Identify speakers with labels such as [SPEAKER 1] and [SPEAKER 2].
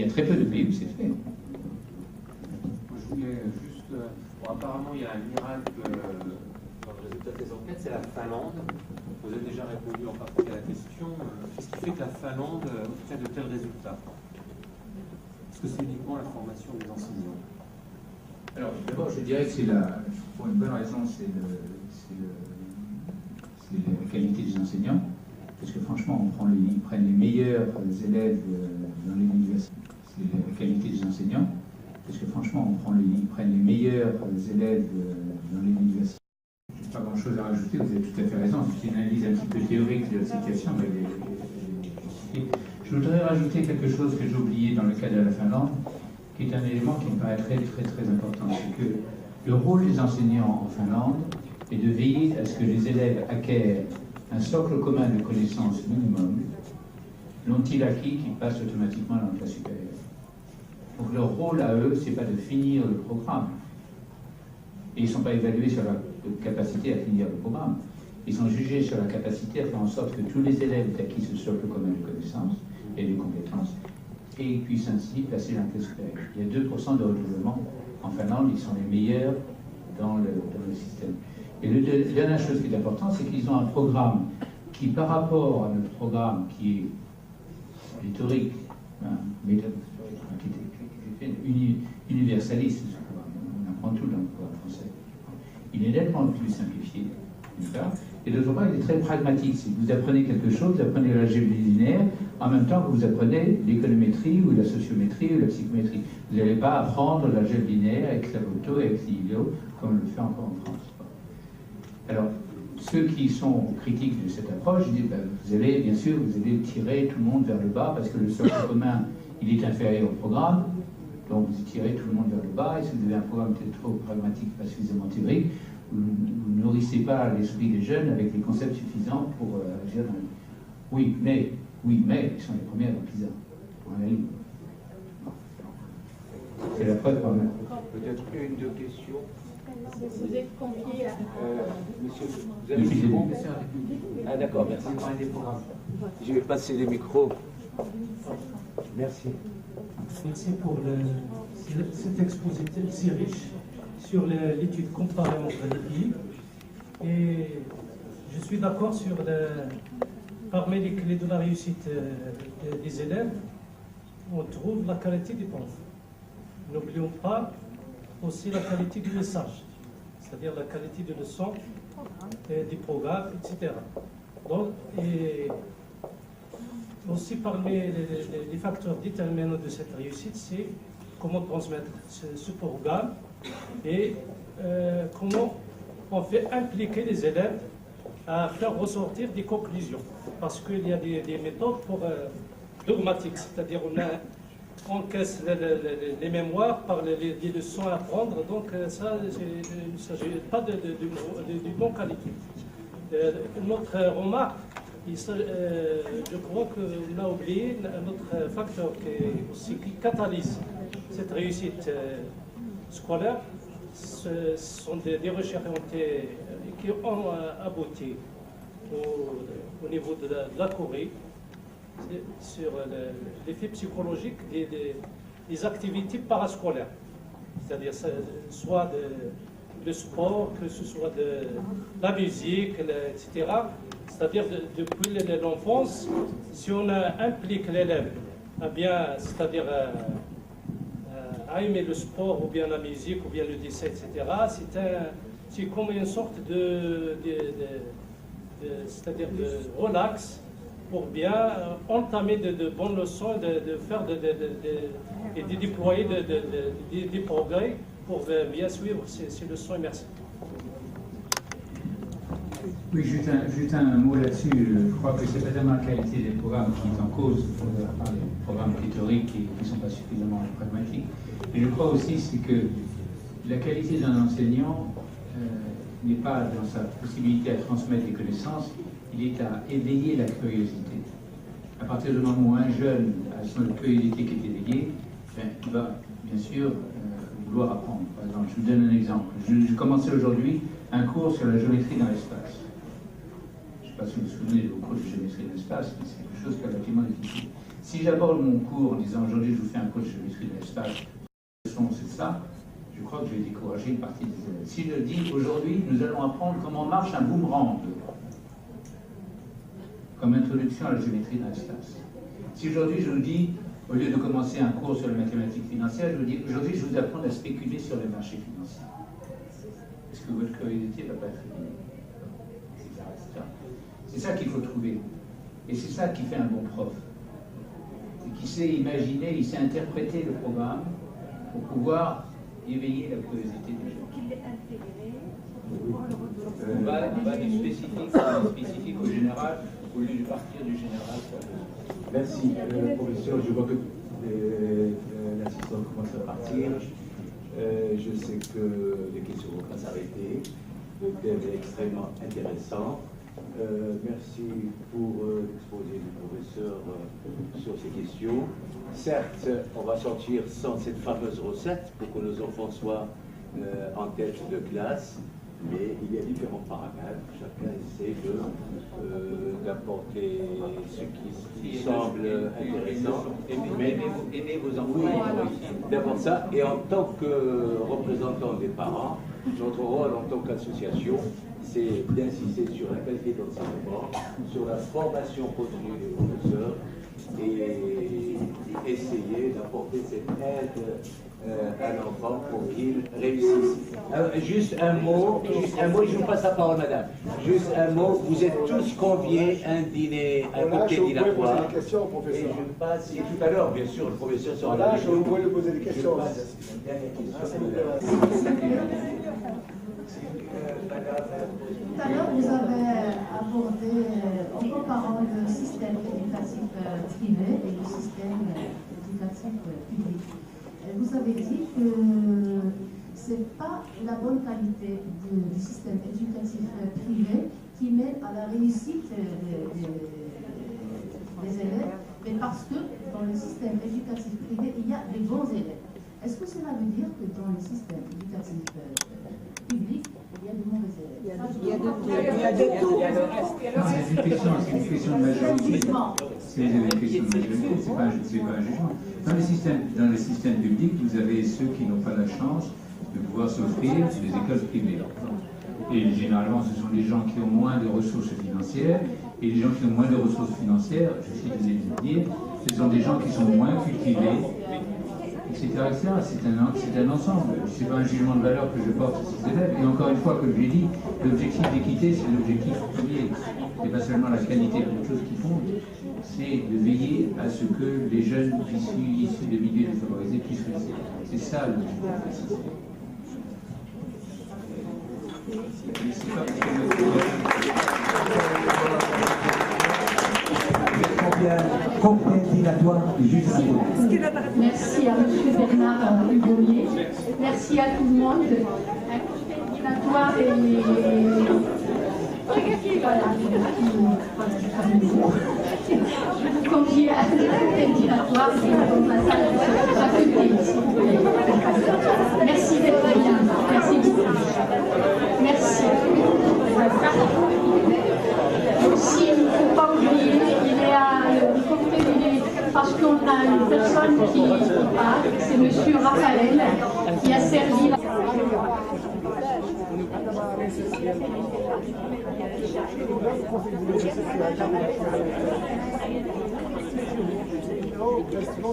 [SPEAKER 1] Il y a très peu de pays où c'est fait.
[SPEAKER 2] Moi, je voulais juste... bon, apparemment, il y a un miracle dans le résultat des enquêtes, c'est la Finlande. Vous avez déjà répondu en partie à la question. Qu'est-ce qui fait que la Finlande obtient de tels résultats? Est-ce que c'est uniquement la formation des enseignants?
[SPEAKER 1] Alors, d'abord, je dirais que c'est pour une bonne raison, c'est la qualité des enseignants. Parce que franchement, ils prennent les meilleurs élèves dans les universités. C'est la qualité des enseignants. Parce que franchement, ils prennent les meilleurs élèves dans les universités. Je n'ai pas grand-chose à rajouter, vous avez tout à fait raison. C'est une analyse un petit peu théorique de la situation. Je voudrais rajouter quelque chose que j'ai oublié dans le cas de la Finlande, qui est un élément qui me paraît très, très, très important. C'est que le rôle des enseignants en Finlande est de veiller à ce que les élèves acquièrent un socle commun de connaissances minimum, l'ont-ils acquis qu'ils passent automatiquement dans la classe supérieure. Donc leur rôle à eux, ce n'est pas de finir le programme. Et ils ne sont pas évalués sur la capacité à finir le programme. Ils sont jugés sur la capacité à faire en sorte que tous les élèves aient acquis ce socle commun de connaissances et de compétences et puissent ainsi passer dans la classe supérieure. Il y a 2% de renouvellement en Finlande, ils sont les meilleurs dans le système. Et la dernière chose qui est importante, c'est qu'ils ont un programme qui, par rapport à notre programme qui est rhétorique, qui est universaliste, on apprend tout dans le programme français, il est nettement plus simplifié, et d'autre part, il est très pragmatique. Si vous apprenez quelque chose, vous apprenez l'algèbre linéaire, en même temps que vous apprenez l'économétrie ou la sociométrie ou la psychométrie. Vous n'allez pas apprendre l'algèbre linéaire avec Clavoto et avec Lilio, comme on le fait encore en France. Alors, ceux qui sont critiques de cette approche, disent, vous allez, bien sûr, vous allez tirer tout le monde vers le bas, parce que le socle commun, il est inférieur au programme, donc vous tirez tout le monde vers le bas, et si vous avez un programme peut-être trop pragmatique, pas suffisamment théorique, vous ne nourrissez pas l'esprit des jeunes avec des concepts suffisants pour agir dans le... Oui, mais, ils sont les premiers dans PISA. C'est la preuve quand même.
[SPEAKER 2] Peut-être une, deux questions.
[SPEAKER 3] Vous êtes confié à...
[SPEAKER 2] Monsieur, vous avez le micro? Ah d'accord, merci. Je vais passer les micros. Merci.
[SPEAKER 4] Merci pour cet exposé si riche sur l'étude comparée entre les pays. Et je suis d'accord sur parmi les clés de la réussite des élèves, on trouve la qualité des profs. N'oublions pas aussi la qualité du message, c'est-à-dire la qualité de leçons, des programmes, etc. Donc, et aussi parmi les facteurs déterminants de cette réussite, c'est comment transmettre ce programme et comment on fait impliquer les élèves à faire ressortir des conclusions. Parce qu'il y a des méthodes dogmatiques, c'est-à-dire on encaisse les mémoires par les leçons à apprendre, donc ça, il ne s'agit pas de bonne qualité. Notre remarque, je crois qu'on a oublié un autre facteur qui catalyse cette réussite scolaire. Ce sont des recherches qui ont abouti au niveau de la Corée sur l'effet psychologique des activités parascolaires, c'est-à-dire soit le sport, que ce soit de la musique, etc. C'est-à-dire depuis l'enfance, si on implique l'élève à bien, c'est-à-dire à aimer le sport ou bien la musique ou bien le dessin, etc., c'est comme une sorte c'est-à-dire de relax pour bien entamer de bonnes leçons, de faire et de déployer des progrès pour bien suivre ces leçons immersives.
[SPEAKER 1] Oui, juste un mot là-dessus. Je crois que c'est pas tellement la qualité des programmes qui est en cause, par les programmes théoriques qui ne sont pas suffisamment pragmatiques. Mais je crois aussi c'est que la qualité d'un enseignant n'est pas dans sa possibilité à transmettre des connaissances, il est à éveiller la curiosité. À partir du moment où un jeune a son curiosité qui est éveillée, il va bien sûr vouloir apprendre. Par exemple, je vous donne un exemple. Je commençais aujourd'hui un cours sur la géométrie dans l'espace. Je ne sais pas si vous vous souvenez de vos cours de géométrie dans l'espace, mais c'est quelque chose qui est relativement difficile. Si j'aborde mon cours en disant aujourd'hui je vous fais un cours de géométrie de l'espace, le son c'est ça, je crois que je vais décourager une partie des élèves. Si je dis aujourd'hui nous allons apprendre comment marche un boomerang, comme introduction à la géométrie de l'espace. Si aujourd'hui je vous dis, au lieu de commencer un cours sur les mathématiques financières, je vous dis aujourd'hui je vous apprends à spéculer sur les marchés financiers. Est-ce que votre curiosité ne va pas être éveillée? C'est ça qu'il faut trouver. Et c'est ça qui fait un bon prof. Et qui sait imaginer, il sait interpréter le programme pour pouvoir éveiller la curiosité des gens. On va du spécifique au général, au lieu de partir du général.
[SPEAKER 5] Merci, professeur. Je vois que l'assistant commence à partir. Je sais que les questions vont pas s'arrêter. Le thème est extrêmement intéressant. Merci pour l'exposé du professeur sur ces questions. Certes, on va sortir sans cette fameuse recette pour que nos enfants soient en tête de classe, mais il y a différents paramètres. Chacun essaie d'apporter ce qui semble intéressant.
[SPEAKER 1] Aimez vos enfants.
[SPEAKER 5] Oui, d'abord ça. Et en tant que représentant des parents, notre rôle en tant qu'association, c'est d'insister sur la qualité d'enseignement, sur la formation continue des professeurs et essayer d'apporter cette aide à l'enfant pour qu'il réussisse. Alors, juste un mot, je vous passe la parole, madame. Juste un mot, vous êtes tous conviés à un dîner, un cocktail dînatoire.
[SPEAKER 6] Des questions au professeur.
[SPEAKER 5] Et je passe, et tout à l'heure, bien sûr, le professeur sera
[SPEAKER 6] Voilà,
[SPEAKER 5] là.
[SPEAKER 6] je vous pouvez lui poser des questions.
[SPEAKER 5] Je passe une dernière question.
[SPEAKER 7] Tout à l'heure, vous avez abordé, en comparant le système éducatif privé et le système éducatif public. Vous avez dit que ce n'est pas la bonne qualité du système éducatif privé qui mène à la réussite des élèves, mais parce que dans le système éducatif privé, il y a des bons élèves. Est-ce que cela veut dire que dans le système éducatif public, il y a de mauvais élèves?
[SPEAKER 1] C'est une question de majorité. C'est une question de majorité, c'est pas un jugement. Dans le système public, vous avez ceux qui n'ont pas la chance de pouvoir s'offrir des écoles privées. Et généralement, ce sont les gens qui ont moins de ressources financières. Et les gens qui ont moins de ressources financières, je suis désolé de le dire, ce sont des gens qui sont moins cultivés, etc. C'est un ensemble. Ce n'est pas un jugement de valeur que je porte sur ces élèves. Et encore une fois, comme je l'ai dit, l'objectif d'équité, c'est l'objectif premier. Ce n'est pas seulement la qualité de quelque chose qui compte, c'est de veiller à ce que les jeunes issus de milieux défavorisés puissent réussir. C'est ça l'objectif.
[SPEAKER 3] Merci à M. Bernard Hugomier. Merci à tout le monde. Un cocktail dînatoire et voilà. Je vous confie à un cocktail dînatoire et au passage j'accueille, s'il vous plaît. Merci d'être là. Merci beaucoup. Merci. Aussi, il ne faut pas oublier, il y a le cocktail, parce qu'on a une personne qui part, c'est M. Raphaël, qui a servi la...
[SPEAKER 6] Non,